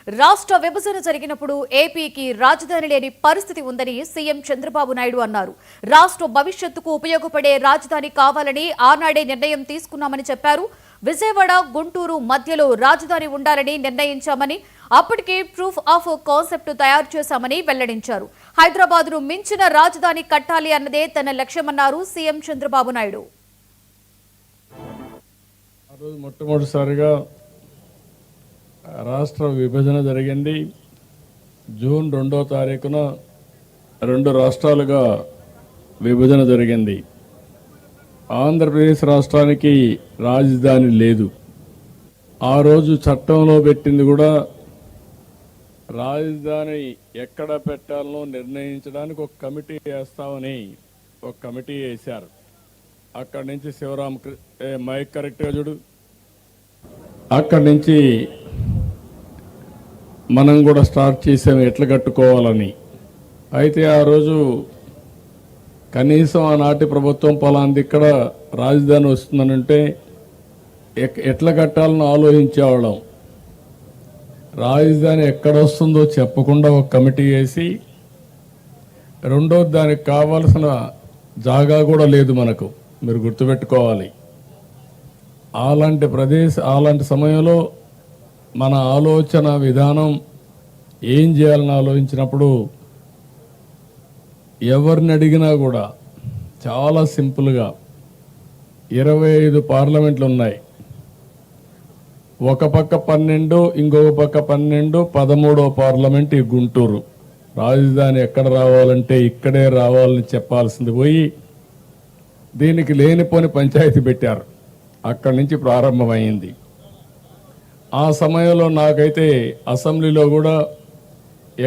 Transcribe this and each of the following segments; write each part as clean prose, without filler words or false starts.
రాష్ట్ర విభజన జరిగినప్పుడు ఏపీకి రాజధాని లేని పరిస్థితి ఉందని సీఎం చంద్రబాబు నాయుడు అన్నారు. రాష్ట్ర భవిష్యత్తుకు ఉపయోగపడే రాజధాని కావాలని ఆనాడే నిర్ణయం తీసుకున్నామని చెప్పారు. విజయవాడ, గుంటూరు మధ్యలో రాజధాని ఉండాలని నిర్ణయించామని, అప్పటికే ప్రూఫ్ ఆఫ్ కాన్సెప్ట్ తయారు చేశామని వెల్లడించారు. హైదరాబాద్ను మించిన రాజధాని కట్టాలి అన్నదే తన లక్ష్యమన్నారు సీఎం చంద్రబాబు నాయుడు. మొట్టమొదటిసారిగా రాష్ట్ర విభజన జరిగింది. జూన్ 2వ తారీఖున 2 రాష్ట్రాలుగా విభజన జరిగింది. ఆంధ్రప్రదేశ్ రాష్ట్రానికి రాజధాని లేదు. ఆ రోజు చట్టంలో పెట్టింది కూడా రాజధాని ఎక్కడ పెట్టాలనో నిర్ణయించడానికి ఒక కమిటీ వేస్తామని ఒక కమిటీ వేశారు. అక్కడి నుంచి శివరామ్ మైక్ కరెక్ట్గా చూడు, అక్కడి నుంచి మనం కూడా స్టార్ట్ చేసాము ఎట్లా కట్టుకోవాలని. అయితే ఆ రోజు కనీసం ఆనాటి ప్రభుత్వం పలాంది ఇక్కడ రాజధాని వస్తుందనంటే ఎట్లా కట్టాలని ఆలోచించేవాళ్ళం. రాజధాని ఎక్కడ వస్తుందో చెప్పకుండా ఒక కమిటీ వేసి, రెండోది దానికి కావాల్సిన జాగా కూడా లేదు మనకు, మీరు గుర్తుపెట్టుకోవాలి. అలాంటి సమయంలో మన ఆలోచన విధానం ఏం చేయాలని ఆలోచించినప్పుడు ఎవరిని అడిగినా కూడా చాలా సింపుల్గా 25 పార్లమెంట్లు ఉన్నాయి. ఒక పక్క 12, ఇంకొక పక్క 12, 13వ పార్లమెంట్ ఈ గుంటూరు. రాజధాని ఎక్కడ రావాలంటే ఇక్కడే రావాలని చెప్పాల్సింది పోయి దీనికి లేనిపోని పంచాయతీ పెట్టారు. అక్కడి నుంచి ప్రారంభమైంది. ఆ సమయంలో నాకైతే అసెంబ్లీలో కూడా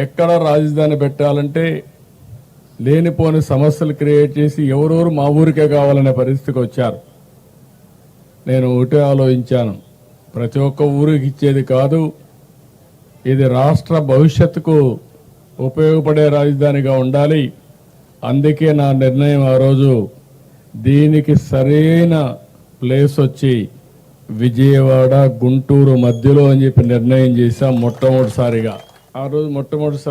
ఎక్కడ రాజధాని పెట్టాలంటే లేనిపోని సమస్యలు క్రియేట్ చేసి ఎవరెవరు మా ఊరికే కావాలనే పరిస్థితికి వచ్చారు. నేను ఒకటే ఆలోచించాను, ప్రతి ఒక్క ఊరికి ఇచ్చేది కాదు, ఇది రాష్ట్ర భవిష్యత్తుకు ఉపయోగపడే రాజధానిగా ఉండాలి. అందుకే నా నిర్ణయం ఆ రోజు దీనికి సరైన ప్లేస్ వచ్చి విజయవాడ, గుంటూరు మధ్యలో అని చెప్పి నిర్ణయం చేశాం మొట్టమొదటిసారిగా. ఆ రోజు మొట్టమొదటిసారి